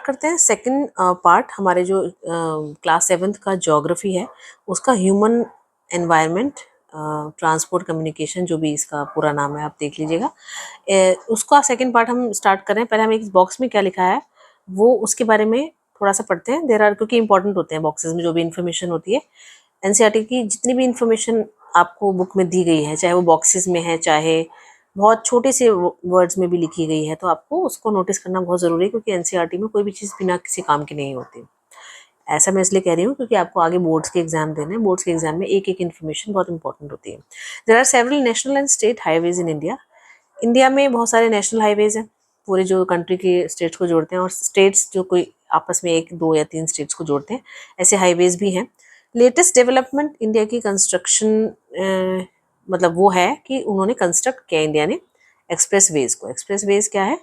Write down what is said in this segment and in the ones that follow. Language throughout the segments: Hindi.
करते हैं सेकंड पार्ट। हमारे जो क्लास 7th का ज्योग्राफी है उसका ह्यूमन एनवायरनमेंट ट्रांसपोर्ट कम्युनिकेशन, जो भी इसका पूरा नाम है आप देख लीजिएगा। उसका सेकंड पार्ट हम स्टार्ट कर रहे हैं। पहले हम एक बॉक्स में क्या लिखा है वो उसके बारे में थोड़ा सा पढ़ते हैं। देयर आर, क्योंकि इंपॉर्टेंट होते हैं बॉक्सेस में जो भी इन्फॉर्मेशन होती है। एनसीईआरटी की जितनी भी इन्फॉर्मेशन आपको बुक में दी गई है, चाहे वो बॉक्सेस में है चाहे बहुत छोटे से वर्ड्स में भी लिखी गई है, तो आपको उसको नोटिस करना बहुत ज़रूरी है, क्योंकि एनसीईआरटी में कोई भी चीज़ बिना किसी काम की नहीं होती। ऐसा मैं इसलिए कह रही हूँ क्योंकि आपको आगे बोर्ड्स के एग्जाम देने हैं। बोर्ड्स के एग्जाम में एक एक इन्फॉर्मेशन बहुत इंपॉर्टेंट होती है। There are several national and state highways in India. India में बहुत सारे नेशनल हाईवेज हैं, पूरे जो कंट्री के स्टेट्स को जोड़ते हैं, और स्टेट्स जो कोई आपस में 1, 2 या 3 स्टेट्स को जोड़ते हैं, ऐसे हाईवेज भी हैं। लेटेस्ट डेवलपमेंट इंडिया की कंस्ट्रक्शन मतलब वो है कि उन्होंने कंस्ट्रक्ट किया इंडिया ने एक्सप्रेसवेज को। एक्सप्रेसवेज क्या है?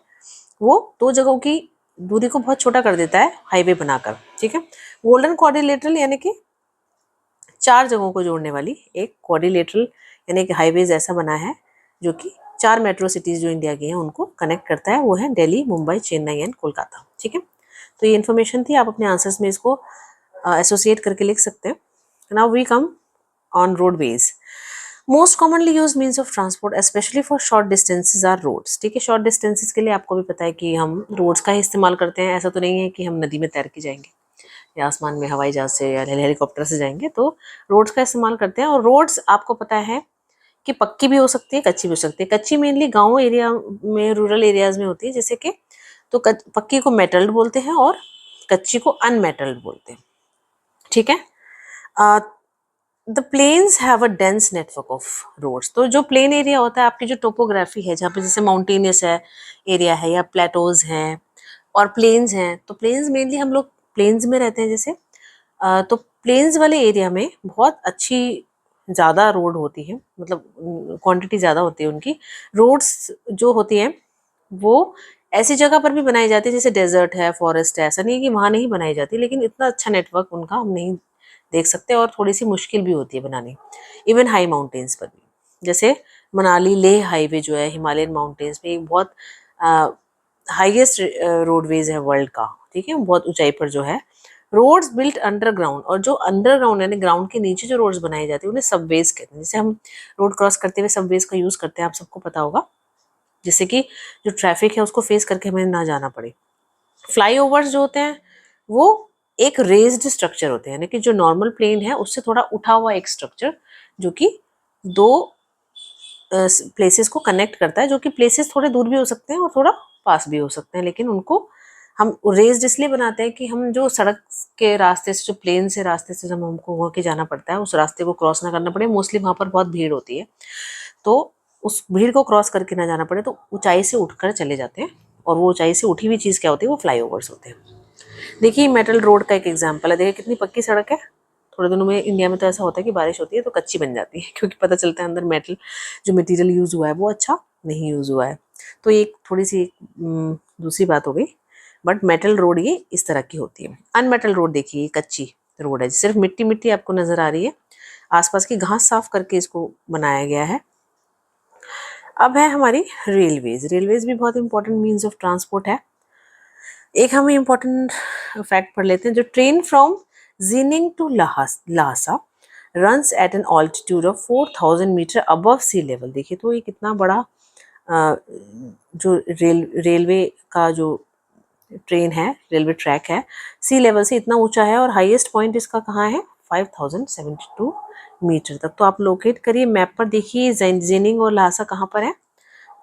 वो 2 जगहों की दूरी को बहुत छोटा कर देता है हाईवे बनाकर, ठीक है। गोल्डन क्वाड्रिलेटरल यानी कि 4 जगहों को जोड़ने वाली एक क्वाड्रिलेटरल यानी कि हाईवेज ऐसा बना है जो कि 4 मेट्रो सिटीज जो इंडिया की हैं उनको कनेक्ट करता है। वो है दिल्ली, मुंबई, चेन्नई एंड कोलकाता, ठीक है। तो ये इन्फॉर्मेशन थी, आप अपने आंसर्स में इसको एसोसिएट करके लिख सकते हैं। Now we come on roadways. Most commonly use means of transport specially for short distances are roads, ठीक है। शॉर्ट डिस्टेंसेज के लिए आपको भी पता है कि हम रोड्स का ही इस्तेमाल करते हैं। ऐसा तो नहीं है कि हम नदी में तैर के जाएंगे या आसमान में हवाई जहाज से या हेलीकॉप्टर से जाएंगे, तो रोड्स का इस्तेमाल करते हैं। और रोड्स आपको पता है कि पक्की भी हो सकती है, कच्ची भी हो सकती है। कच्ची मेनली गाँव एरिया में, रूरल एरियाज में होती है, जैसे कि तो पक्की को मेटल्ड बोलते हैं और कच्ची को अनमेटल्ड बोलते हैं, ठीक है। The plains have a dense network of roads. तो जो प्लेन एरिया होता है, आपकी जो टोपोग्राफी है, जहाँ पे जैसे माउंटेनियस है एरिया है या प्लेटोज हैं और प्लेन्स हैं, तो प्लेन्स मेनली हम लोग प्लेन्स में रहते हैं जैसे, तो प्लेन्स वाले एरिया में बहुत अच्छी ज़्यादा रोड होती है, मतलब क्वांटिटी ज़्यादा होती है उनकी। रोड्स जो होती हैं वो ऐसी जगह पर भी बनाई जाती है जैसे डेजर्ट है, फॉरेस्ट है। ऐसा नहीं है कि वहाँ नहीं बनाई जाती, लेकिन इतना अच्छा नेटवर्क उनका हम नहीं देख सकते और थोड़ी सी मुश्किल भी होती है बनानी, इवन हाई माउंटेन्स पर भी। जैसे मनाली लेह हाईवे जो है हिमालयन माउंटेन्स में, एक बहुत हाईएस्ट रोडवेज है वर्ल्ड का, ठीक है, बहुत ऊंचाई पर जो है। रोड्स बिल्ट अंडरग्राउंड, और जो अंडरग्राउंड यानी ग्राउंड के नीचे जो रोड्स बनाई जाती है उन्हें सबवेज कहते हैं। जैसे हम रोड क्रॉस करते हुए सबवेज का यूज़ करते हैं, आप सबको पता होगा, जिससे कि जो ट्रैफिक है उसको फेस करके हमें ना जाना पड़े। फ्लाईओवर्स जो होते हैं वो एक रेज्ड स्ट्रक्चर होते हैं, यानी कि जो नॉर्मल प्लेन है उससे थोड़ा उठा हुआ एक स्ट्रक्चर, जो कि 2 प्लेसेस को कनेक्ट करता है, जो कि प्लेसेस थोड़े दूर भी हो सकते हैं और थोड़ा पास भी हो सकते हैं, लेकिन उनको हम रेज्ड इसलिए बनाते हैं कि हम जो सड़क के रास्ते से, जो प्लेन से रास्ते से जब हमको होके जाना पड़ता है, उस रास्ते को क्रॉस ना करना पड़े। मोस्टली वहाँ पर बहुत भीड़ होती है, तो उस भीड़ को क्रॉस करके ना जाना पड़े, तो ऊंचाई से उठकर चले जाते हैं। और वो ऊंचाई से उठी हुई चीज़ क्या होती है? वो फ्लाईओवर्स होते हैं। देखिए मेटल रोड का एक एग्जांपल है, देखिए कितनी पक्की सड़क है। थोड़े दिनों में इंडिया में तो ऐसा होता है कि बारिश होती है तो कच्ची बन जाती है, क्योंकि पता चलता है अंदर मेटल जो मटेरियल यूज़ हुआ है वो अच्छा नहीं यूज़ हुआ है। तो ये थोड़ी सी दूसरी बात हो गई। बट मेटल रोड ये इस तरह की होती है। अनमेटल रोड देखिए कच्ची रोड है, सिर्फ मिट्टी मिट्टी आपको नज़र आ रही है, आसपास की घास साफ करके इसको बनाया गया है। अब है हमारी रेलवेज। रेलवेज भी बहुत इंपॉर्टेंट मीन्स ऑफ ट्रांसपोर्ट है। एक हम इम्पोर्टेंट फैक्ट पढ़ लेते हैं। जो train from Xining to Lhasa runs at an altitude of 4000 meter above sea level. देखिए तो ये कितना बड़ा जो रेलवे का जो ट्रेन है, रेलवे ट्रैक है, सी लेवल से इतना ऊंचा है। और हाईएस्ट पॉइंट इसका कहाँ है? 5072 मीटर तक। तो आप लोकेट करिए, मैप पर देखिए जीनिंग और लासा कहाँ पर है,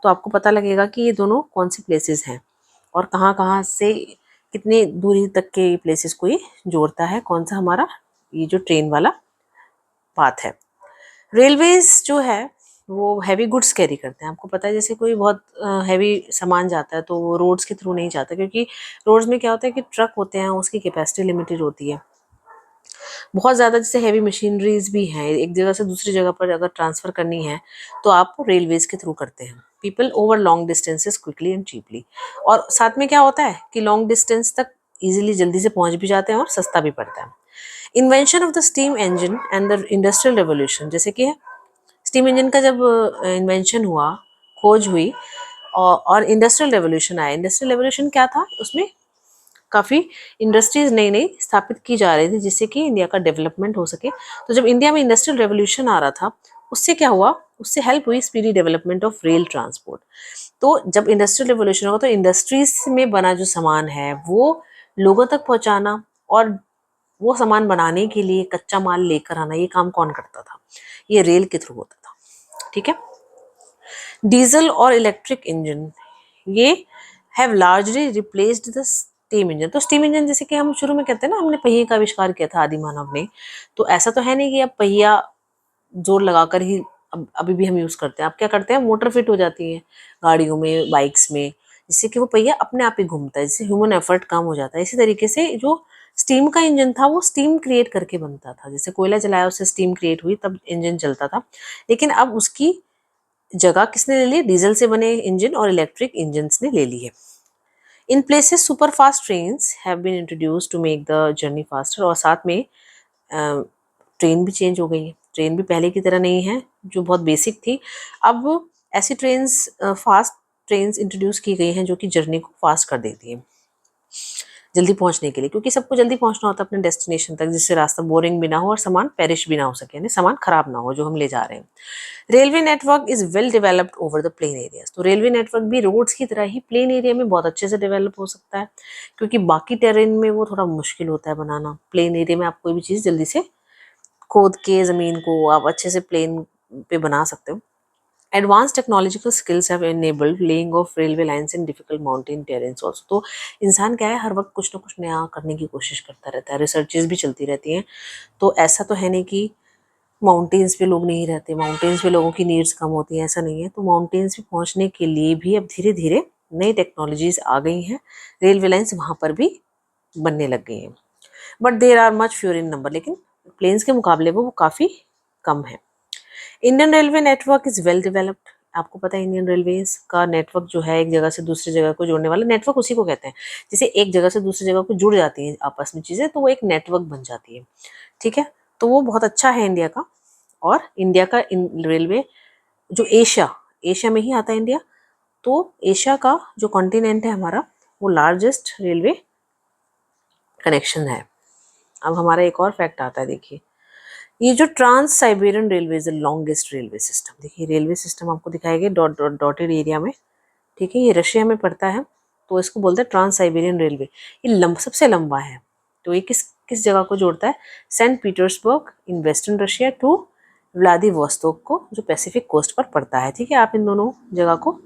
तो आपको पता लगेगा कि ये दोनों कौन सी प्लेसेस हैं और कहाँ कहाँ से कितनी दूरी तक के प्लेसेस को ये जोड़ता है, कौन सा हमारा ये जो ट्रेन वाला पाथ है। रेलवेज जो है वो हैवी गुड्स कैरी करते हैं। आपको पता है जैसे कोई बहुत हैवी सामान जाता है तो वो रोड्स के थ्रू नहीं जाता, क्योंकि रोड्स में क्या होता है कि ट्रक होते हैं, उसकी कैपेसिटी लिमिटेड होती है। बहुत ज़्यादा जैसे हैवी मशीनरीज भी हैं, एक जगह से दूसरी जगह पर अगर ट्रांसफ़र करनी है तो आप रेलवेज के थ्रू करते हैं। People over long distances quickly and cheaply. और साथ में क्या होता है कि लॉन्ग डिस्टेंस तक इजीली जल्दी से पहुंच भी जाते हैं और सस्ता भी पड़ता है। Invention of the steam engine and the industrial revolution. जैसे कि स्टीम इंजन का जब इन्वेंशन हुआ, खोज हुई और इंडस्ट्रियल रेवोल्यूशन आया। इंडस्ट्रियल रेवोल्यूशन क्या था? उसमें काफ़ी इंडस्ट्रीज नई नई स्थापित की जा रही थी जिससे कि इंडिया का डेवलपमेंट हो सके। तो जब इंडिया में इंडस्ट्रियल रेवोल्यूशन आ रहा था, उससे क्या हुआ, उससे हेल्प हुई speedy development of rail transport. तो जब इंडस्ट्रियल रेवोल्यूशन होगा तो इंडस्ट्रीज में बना जो सामान है वो लोगों तक पहुंचाना, और वो सामान बनाने के लिए कच्चा माल लेकर आना, ये काम कौन करता था, ये रेल के थ्रू होता था। ठीक है। डीजल और इलेक्ट्रिक इंजन ये have largely replaced the steam engine. तो स्टीम इंजन जैसे कि हम शुरू में कहते हैं ना, हमने पहिए का आविष्कार किया था आदि मानव ने, तो ऐसा तो है नहीं कि अब पहिया जोर लगाकर ही अब अभी भी हम यूज करते हैं। आप क्या करते हैं, मोटर फिट हो जाती है गाड़ियों में, बाइक्स में, जिससे कि वो पहिया अपने आप ही घूमता है, जिससे ह्यूमन एफर्ट कम हो जाता है। इसी तरीके से जो स्टीम का इंजन था वो स्टीम क्रिएट करके बनता था, जैसे कोयला जलाया उससे स्टीम क्रिएट हुई तब इंजन चलता था। लेकिन अब उसकी जगह किसने ले ली, डीजल से बने इंजन और इलेक्ट्रिक इंजन ने ले ली है। In places super fast trains have been introduce to make the journey faster. और साथ में ट्रेन भी चेंज हो गई है, ट्रेन भी पहले की तरह नहीं है जो बहुत बेसिक थी। अब ऐसी ट्रेन्स, फास्ट ट्रेन्स इंट्रोड्यूस की गई हैं जो कि जर्नी को फास्ट कर देती है जल्दी पहुंचने के लिए, क्योंकि सबको जल्दी पहुंचना होता है अपने डेस्टिनेशन तक, जिससे रास्ता बोरिंग भी ना हो और सामान पेरिश भी ना हो सके, यानी सामान खराब ना हो जो हम ले जा रहे हैं। Railway network is well developed over the plain areas. तो रेलवे नेटवर्क भी रोड्स की तरह ही प्लेन एरिया में बहुत अच्छे से डेवलप हो सकता है, क्योंकि बाकी टेरेन में वो थोड़ा मुश्किल होता है बनाना। प्लेन एरिया में आप कोई भी चीज़ जल्दी से खोद के ज़मीन को आप अच्छे से प्लेन पे बना सकते हो। Advance technological skills have enabled laying of railway lines in difficult mountain terrains also। तो इंसान क्या है, हर वक्त कुछ ना कुछ नया करने की कोशिश करता रहता है, रिसर्चेज भी चलती रहती हैं। तो ऐसा तो है नहीं कि माउंटेन्स पे लोग नहीं रहते, माउंटेन्स पे लोगों की नीड्स कम होती हैं, ऐसा नहीं है। तो माउंटेन्स पे पहुंचने के लिए भी अब धीरे धीरे नई टेक्नोलॉजीज आ गई हैं, रेलवे लाइन्स वहाँ पर भी बनने लग गई हैं। But there are much fewer in number, लेकिन प्लेन्स के मुकाबले वो काफ़ी कम है। Indian railway network is well developed. आपको पता है इंडियन रेलवेज का नेटवर्क जो है, एक जगह से दूसरी जगह को जोड़ने वाला नेटवर्क उसी को कहते हैं। जैसे एक जगह से दूसरी जगह को जुड़ जाती हैं आपस में चीज़ें, तो वो एक नेटवर्क बन जाती है। ठीक है। तो वो बहुत अच्छा है इंडिया का। और इंडिया का रेलवे जो एशिया एशिया में ही आता है इंडिया, तो एशिया का जो कॉन्टिनेंट है हमारा, वो लार्जेस्ट रेलवे कनेक्शन है। अब हमारा एक और फैक्ट आता है, देखिए ये जो trans Siberian railway is the longest railway system. देखिए रेलवे सिस्टम आपको दिखाएंगे डॉटेड एरिया में। ठीक है, ये रशिया में पड़ता है, तो इसको बोलते हैं ट्रांस साइबेरियन रेलवे। ये सबसे लंबा है। तो ये किस किस जगह को जोड़ता है, Saint Petersburg in western Russia to Vladivostok को, जो पैसिफिक कोस्ट पर पड़ता है। ठीक है, आप इन दोनों जगह को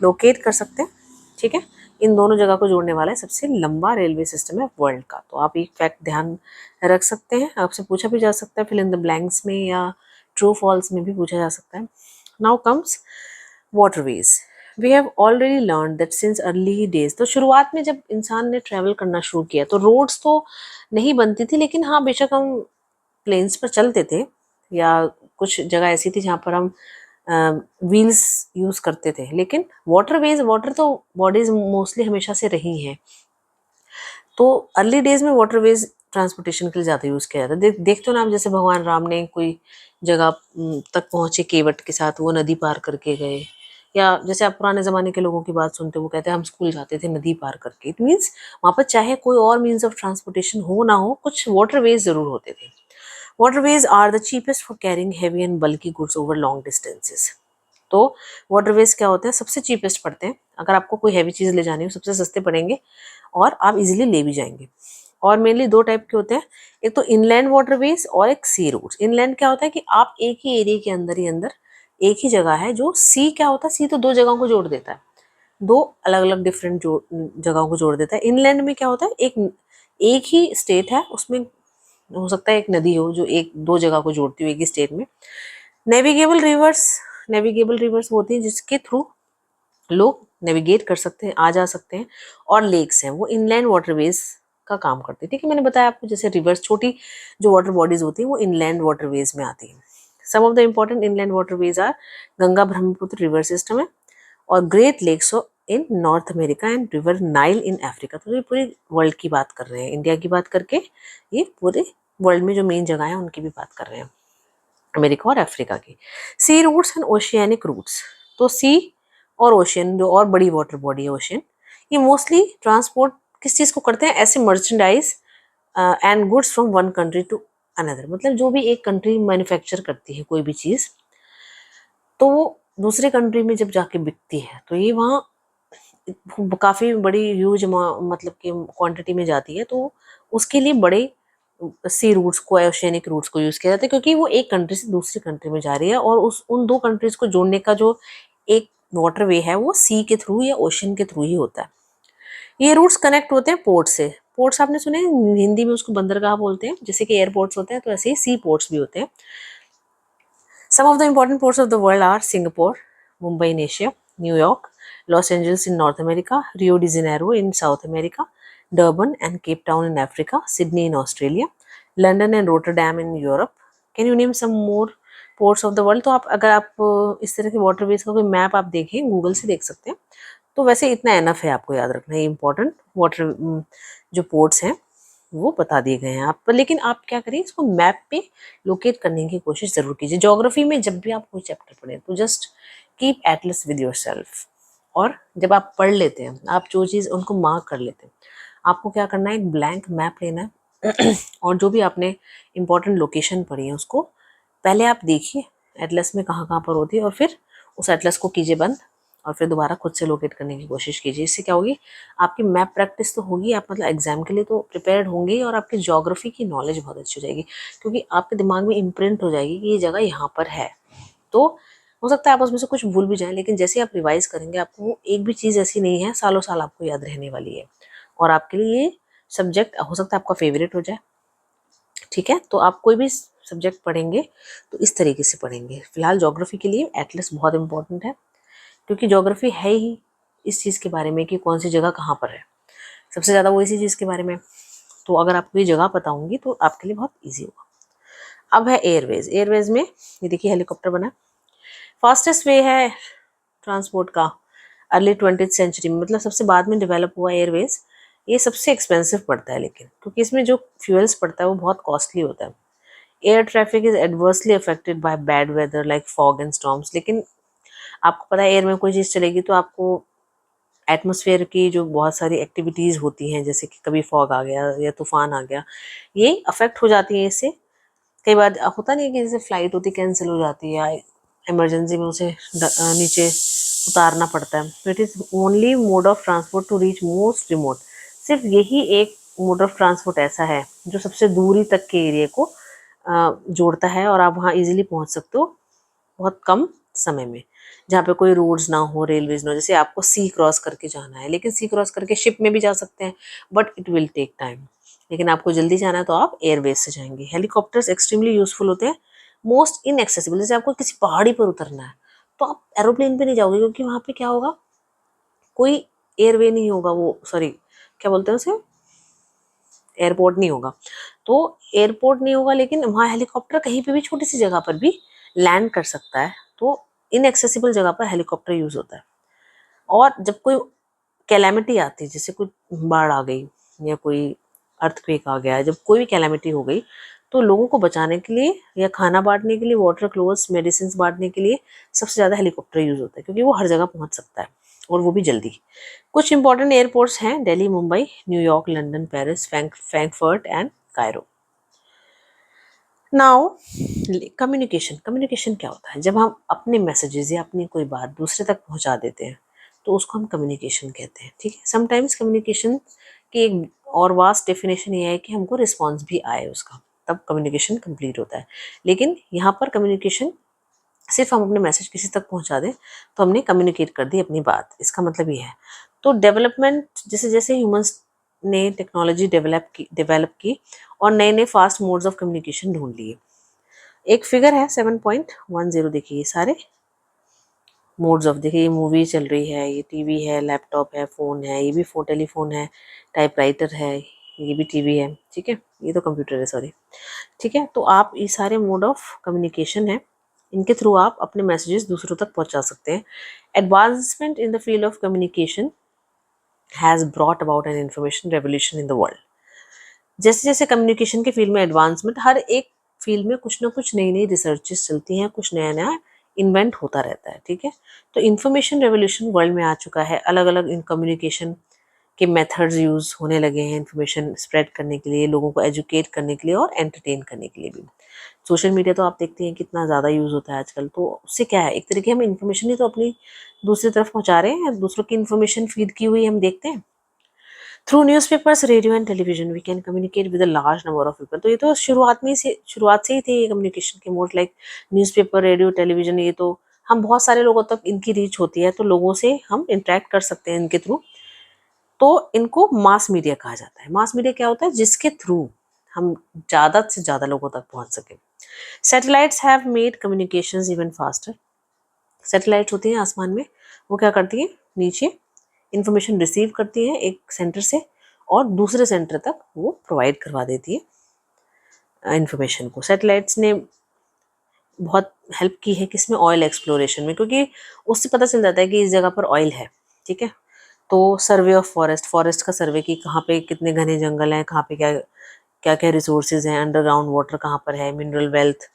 लोकेट कर सकते हैं। ठीक है, इन दोनों जगह को जोड़ने वाला है सबसे लंबा रेलवे सिस्टम है वर्ल्ड का। तो आप एक फैक्ट ध्यान रख सकते हैं, आपसे पूछा भी जा सकता है फिल इन द ब्लैंक्स में, या ट्रू फॉल्स में भी पूछा जा सकता है। Now comes waterways. We have already learn that since early days. तो शुरुआत में जब इंसान ने ट्रैवल करना शुरू किया तो रोड्स तो नहीं बनती थी, लेकिन हाँ बेशक हम प्लेन्स पर चलते थे, या कुछ जगह ऐसी थी जहाँ पर हम व्हील्स यूज करते थे। लेकिन वाटरवेज, वाटर तो बॉडीज मोस्टली हमेशा से रही हैं, तो अर्ली डेज में वाटरवेज ट्रांसपोर्टेशन के लिए ज़्यादा यूज़ किया जाता है। देखते हो ना आप, जैसे भगवान राम ने कोई जगह तक पहुँचे केवट के साथ, वो नदी पार करके गए। या जैसे आप पुराने ज़माने के लोगों की बात सुनते हो, वो कहते हैं हम स्कूल जाते थे नदी पार करके। इट मीन्स वहाँ पर चाहे कोई और मीन्स ऑफ ट्रांसपोर्टेशन हो ना हो, कुछ वाटरवेज ज़रूर होते थे। Waterways are the cheapest for carrying heavy and bulky goods over long distances. तो वाटरवेज क्या होते हैं, सबसे चीपेस्ट पड़ते हैं। अगर आपको कोई हैवी चीज़ ले जानी हो, सबसे सस्ते पड़ेंगे और आप इजीली ले भी जाएंगे। और मेनली दो टाइप के होते हैं, एक तो इनलैंड वाटरवेज और एक सी रूट्स। इनलैंड क्या होता है कि आप एक ही एरिया के अंदर ही अंदर एक ही जगह है। जो सी क्या होता है, सी तो दो जगहों को जोड़ देता है, दो अलग अलग डिफरेंट जगहों को जोड़ देता है। इनलैंड में क्या होता है, एक ही स्टेट है, उसमें हो सकता है एक नदी हो जो एक दो जगह को जोड़ती हो एक ही स्टेट में। नेविगेबल रिवर्स, नेविगेबल रिवर्स होती हैं जिसके थ्रू लोग नेविगेट कर सकते हैं, आ जा सकते हैं। और लेक्स हैं, वो इनलैंड वाटरवेज का काम करती है। ठीक है, मैंने बताया आपको, जैसे रिवर्स, छोटी जो वाटर बॉडीज होती हैं वो इनलैंड वाटरवेज में आती हैं। Some of the important inland waterways are Ganga Brahmaputra river system है, और great lakes in North America and river Nile in Africa. तो ये पूरी वर्ल्ड की बात कर रहे हैं, इंडिया की बात करके ये पूरे वर्ल्ड में जो मेन जगह है उनकी भी बात कर रहे हैं, अमेरिका और अफ्रीका की। Sea routes and oceanic routes. तो सी और ओशियन, जो और बड़ी वाटर बॉडी है ओशियन, ये मोस्टली ट्रांसपोर्ट किस चीज़ को करते हैं, ऐसे merchandise and goods from one country to another, मतलब जो भी एक कंट्री मैन्युफैक्चर करती है कोई भी चीज़, तो वो दूसरे कंट्री में जब जाके बिकती है तो ये वहाँ काफ़ी बड़ी ह्यूज मतलब कि क्वांटिटी में जाती है, तो उसके लिए बड़े सी रूट्स को, ओशियनिक रूट्स को यूज़ किया जाता है, क्योंकि वो एक कंट्री से दूसरी कंट्री में जा रही है और उस उन दो कंट्रीज को जोड़ने का जो एक वाटर वे है वो सी के थ्रू या ओशन के थ्रू ही होता है। ये रूट्स कनेक्ट होते हैं पोर्ट से। पोर्ट्स आपने सुने हैं, हिंदी में उसको बंदरगाह बोलते हैं, जैसे कि एयरपोर्ट्स होते हैं तो ऐसे ही सी पोर्ट्स भी होते हैं। Some of the important ports of the world are Singapore, Mumbai in Asia, New York, Los Angeles in North America, Rio de Janeiro in South America, Durban and Cape Town in Africa, Sydney in Australia, London and Rotterdam in Europe. Can you name some more ports of the world? तो आप अगर आप इस तरह के वाटरवेज का कोई मैप आप देखें, गूगल से देख सकते हैं, तो वैसे इतना एनफ है आपको याद रखना है। इंपॉर्टेंट वाटर जो पोर्ट्स हैं वो बता दिए गए हैं आप पर, लेकिन आप क्या करिए, इसको मैप पे लोकेट करने की कोशिश जरूर कीजिए। ज्योग्राफी में जब भी आप कोई चैप्टर पढ़ें तो just keep Atlas with yourself, और जब आप पढ़ लेते हैं, आप जो चीज़ उनको मार्क कर लेते हैं, आपको क्या करना है, एक ब्लैंक मैप लेना है और जो भी आपने इंपॉर्टेंट लोकेशन पढ़ी है उसको पहले आप देखिए एटलस में कहाँ कहाँ पर होती है, और फिर उस एटलस को कीजिए बंद और फिर दोबारा खुद से लोकेट करने की कोशिश कीजिए। इससे क्या होगी, आपकी मैप प्रैक्टिस तो होगी, आप मतलब एग्जाम के लिए तो प्रिपेयर्ड होंगे, और आपकी ज्योग्राफी की नॉलेज बहुत अच्छी हो जाएगी, क्योंकि आपके दिमाग में इम्प्रिंट हो जाएगी कि ये जगह यहाँ पर है। तो हो सकता है आप उसमें से कुछ भूल भी जाएं, लेकिन जैसे आप रिवाइज करेंगे आपको वो एक भी चीज़ ऐसी नहीं है सालों साल आपको याद रहने वाली है, और आपके लिए ये सब्जेक्ट हो सकता है आपका फेवरेट हो जाए। ठीक है, तो आप कोई भी सब्जेक्ट पढ़ेंगे तो इस तरीके से पढ़ेंगे। फिलहाल ज्योग्राफी के लिए एटलस बहुत इंपॉर्टेंट है, क्योंकि ज्योग्राफी है ही इस चीज़ के बारे में कि कौन सी जगह कहाँ पर है, सबसे ज़्यादा वो इसी चीज़ के बारे में। तो अगर आपको ये जगह पता होंगी तो आपके लिए बहुत ईजी होगा। अब है एयरवेज। एयरवेज में ये देखिए हेलीकॉप्टर बना है, फास्टेस्ट वे है ट्रांसपोर्ट का अर्ली 20th सेंचुरी में, मतलब सबसे बाद में डेवलप हुआ एयरवेज। ये सबसे एक्सपेंसिव पड़ता है, लेकिन क्योंकि इसमें जो फ्यूल्स पड़ता है वो बहुत कॉस्टली होता है। Air traffic is adversely affected by bad weather like fog and storms, लेकिन आपको पता है एयर में कोई चीज़ चलेगी तो आपको एटमॉस्फेयर की जो बहुत सारी एक्टिविटीज़ होती हैं, जैसे कि कभी फॉग आ गया या तूफान आ गया, ये अफेक्ट हो जाती है इससे। कई बार होता नहीं है कि जैसे फ्लाइट होती कैंसिल हो जाती है या इमरजेंसी में उसे नीचे उतारना पड़ता है, तो it is only mode of transport to reach most remote. सिर्फ यही एक मोड ऑफ ट्रांसपोर्ट ऐसा है जो सबसे दूरी तक के एरिया को जोड़ता है, और आप वहाँ इजीली पहुँच सकते हो बहुत कम समय में, जहाँ पे कोई रोड्स ना हो, रेलवेज ना हो। जैसे आपको सी क्रॉस करके जाना है, लेकिन सी क्रॉस करके शिप में भी जा सकते हैं, but it will take time. लेकिन आपको जल्दी जाना है तो आप एयरवेज से जाएंगे। हेलीकॉप्टर्स एक्सट्रीमली यूजफुल होते हैं, मोस्ट इनएक्सेसिबल। जैसे आपको किसी पहाड़ी पर उतरना है तो आप एरोप्लेन पे नहीं जाओगे, क्योंकि वहाँ पे क्या होगा, कोई एयरवे नहीं होगा, वो सॉरी क्या बोलते हैं उसे, एयरपोर्ट नहीं होगा। तो एयरपोर्ट नहीं होगा, लेकिन वहाँ हेलीकॉप्टर कहीं पे भी छोटी सी जगह पर भी लैंड कर सकता है, तो इनएक्सेसिबल जगह पर हेलीकॉप्टर यूज होता है। और जब कोई कैलामिटी आती है, जैसे कोई बाढ़ आ गई या कोई अर्थक्वेक आ गया, जब कोई भी कैलामिटी हो गई, तो लोगों को बचाने के लिए या खाना बांटने के लिए, वाटर, क्लोथ्स, मेडिसिन बांटने के लिए सबसे ज़्यादा हेलीकॉप्टर यूज़ होता है, क्योंकि वो हर जगह पहुंच सकता है और वो भी जल्दी। कुछ इंपॉर्टेंट एयरपोर्ट्स हैं Delhi, Mumbai, New York, London, Paris, Frankfurt and Cairo. Now communication. Communication क्या होता है, जब हम अपने मैसेजेस या अपनी कोई बात दूसरे तक पहुंचा देते हैं तो उसको हम कम्युनिकेशन कहते हैं। ठीक है, समटाइम्स कम्युनिकेशन की एक और वास्ट डेफिनेशन ये है कि हमको रिस्पॉन्स भी आए उसका, तब कम्युनिकेशन कंप्लीट होता है। लेकिन यहाँ पर कम्युनिकेशन सिर्फ हम अपने मैसेज किसी तक पहुंचा दें तो हमने कम्युनिकेट कर दी अपनी बात, इसका मतलब ये है। तो डेवलपमेंट, जैसे जैसे ह्यूमंस ने टेक्नोलॉजी डेवलप की और नए नए फास्ट मोड्स ऑफ कम्युनिकेशन ढूंढ लिए। एक फिगर है 7.10, देखिए ये सारे मोड्स ऑफ, देखिए ये मूवी चल रही है, ये टीवी है, लैपटॉप है, फ़ोन है, ये भी टेलीफोन है, टाइपराइटर है, ये भी टीवी है। ठीक है, ये तो कंप्यूटर है, सॉरी। ठीक है, तो आप ये सारे मोड ऑफ कम्युनिकेशन है, इनके थ्रू आप अपने मैसेजेस दूसरों तक पहुंचा सकते हैं। Advancement in the field of communication has brought about an information revolution in the world. जैसे जैसे कम्युनिकेशन के फील्ड में एडवांसमेंट, हर एक फील्ड में कुछ ना कुछ नई नई रिसर्चेस चलती हैं, कुछ नया नया इन्वेंट होता रहता है। ठीक है, तो इंफॉर्मेशन रेवोल्यूशन वर्ल्ड में आ चुका है। अलग अलग इन कम्युनिकेशन के मेथड्स यूज़ होने लगे हैं इन्फॉर्मेशन स्प्रेड करने के लिए, लोगों को एजुकेट करने के लिए और एंटरटेन करने के लिए भी। सोशल मीडिया तो आप देखते हैं कितना ज़्यादा यूज़ होता है आजकल, तो उससे क्या है, एक तरीके हम इन्फॉर्मेशन ही तो अपनी दूसरी तरफ पहुँचा रहे हैं, दूसरों की इन्फॉर्मेशन फीड की हुई हम देखते हैं। Through newspapers, radio and television we can communicate with a large number of people. तो ये तो शुरुआत से ही थे ये कम्युनिकेशन के mode, like newspaper, radio, television, ये तो हम बहुत सारे लोगों तक इनकी रीच होती है, तो लोगों से हम इंटरेक्ट कर सकते हैं इनके थ्रू। तो इनको मास मीडिया कहा जाता है। मास मीडिया क्या होता है, जिसके थ्रू हम ज़्यादा से ज़्यादा लोगों तक पहुंच सकें। Satellites have made communications even faster. Satellites होती हैं आसमान में, वो क्या करती हैं, नीचे इंफॉर्मेशन रिसीव करती हैं एक सेंटर से और दूसरे सेंटर तक वो प्रोवाइड करवा देती है इंफॉर्मेशन को। सैटेलाइट्स ने बहुत हेल्प की है किसमें, ऑयल एक्सप्लोरेशन में, क्योंकि उससे पता चल जाता है कि इस जगह पर ऑयल है, ठीक है। तो सर्वे ऑफ फॉरेस्ट का सर्वे, की कहाँ पे कितने घने जंगल हैं, कहाँ पे क्या क्या क्या रिसोर्सेज हैं, अंडरग्राउंड वाटर कहाँ पर है, mineral wealth,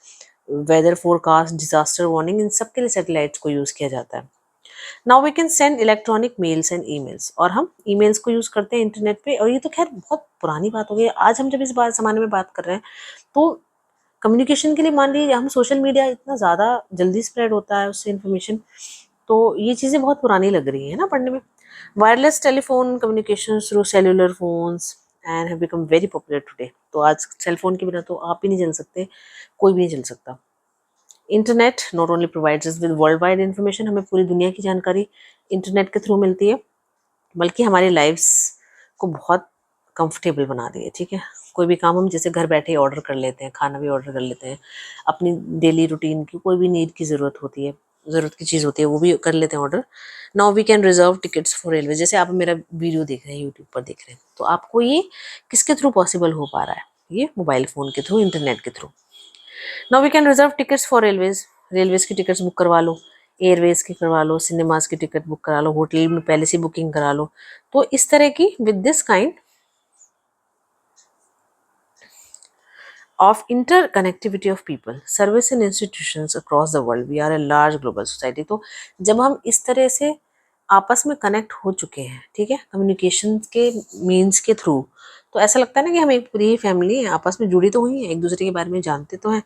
weather forecast, disaster warning, इन सब के लिए सैटेलाइट्स को यूज़ किया जाता है। Now we can send electronic mails and emails, और हम ईमेल्स को यूज़ करते हैं इंटरनेट पे, और ये तो खैर बहुत पुरानी बात हो गई। आज हम जब इस बात ज़माने में बात कर रहे हैं, तो कम्युनिकेशन के लिए मान लीजिए हम सोशल मीडिया इतना ज़्यादा जल्दी स्प्रेड होता है उससे इन्फॉर्मेशन, तो ये चीज़ें बहुत पुरानी लग रही है ना पढ़ने में। Wireless telephone communication through cellular phones and have become very popular today. तो आज सेल फोन के बिना तो आप ही नहीं चल सकते, कोई भी नहीं चल सकता। Internet not only provides us with world wide information, हमें पूरी दुनिया की जानकारी इंटरनेट के थ्रू मिलती है, बल्कि हमारी लाइफ्स को बहुत कंफर्टेबल बना दी है, ठीक है। कोई भी काम हम जैसे घर बैठे ऑर्डर कर लेते हैं, खाना भी ऑर्डर कर लेते हैं, अपनी डेली रूटीन की कोई भी नीड की ज़रूरत होती है, ज़रूरत की चीज़ होती है, वो भी कर लेते हैं order. Now we can reserve tickets for railway. जैसे आप मेरा वीडियो देख रहे हैं, यूट्यूब पर देख रहे हैं, तो आपको ये किसके थ्रू पॉसिबल हो पा रहा है, ये मोबाइल फ़ोन के थ्रू, इंटरनेट के through. Now we can reserve tickets for railways. Railways की टिकट्स बुक करवा लो, एयरवेज की करवा लो, सिनेमाज की टिकट बुक करा लो, होटल में पहले से बुकिंग करा लो। तो इस तरह की with this kind of interconnectivity of people, service and institutions across the world, we are a large global society। तो जब हम इस तरह से आपस में कनेक्ट हो चुके हैं, ठीक है, कम्युनिकेशन के मीन्स के थ्रू, तो ऐसा लगता है ना कि हम एक पूरी फैमिली है, आपस में जुड़ी तो हुई है, एक दूसरे के बारे में जानते तो हैं,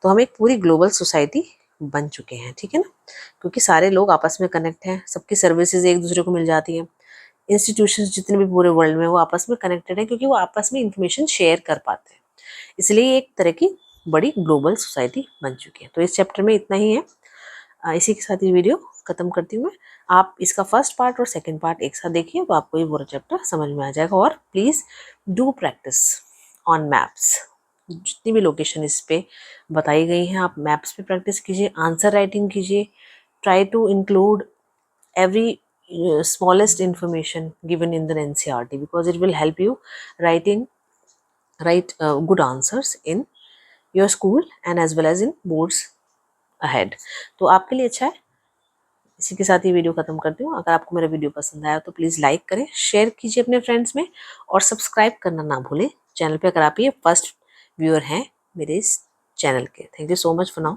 तो हम एक पूरी ग्लोबल सोसाइटी बन चुके हैं, ठीक है ना, क्योंकि सारे लोग आपस में कनेक्ट हैं, सबकी सर्विसेज एक दूसरे को मिल जाती हैं। इंस्टीट्यूशंस जितने भी पूरे वर्ल्ड में, वो आपस में कनेक्टेड हैं, क्योंकि वो आपस में इंफॉर्मेशन शेयर कर पाते हैं, इसलिए एक तरह की बड़ी ग्लोबल सोसाइटी बन चुकी है। तो इस चैप्टर में इतना ही है। इसी के साथ ये वीडियो खत्म करती हूँ मैं। आप इसका फर्स्ट पार्ट और सेकंड पार्ट एक साथ देखिए, तो आपको ये पूरा चैप्टर समझ में आ जाएगा। और please do practice on maps. जितनी भी लोकेशन इस पे बताई गई हैं, आप मैप्स पे प्रैक्टिस कीजिए, आंसर राइटिंग कीजिए, try to include every smallest information given in the NCERT, because it will help you write good answers in your school and as well as in boards ahead। तो आपके लिए अच्छा है। इसी के साथ ही वीडियो खत्म करती हूँ। अगर आपको मेरा वीडियो पसंद आया तो प्लीज़ लाइक करें, शेयर कीजिए अपने फ्रेंड्स में, और सब्सक्राइब करना ना भूलें चैनल पे, अगर आप ये फर्स्ट व्यूअर हैं मेरे इस चैनल के। Thank you so much for now.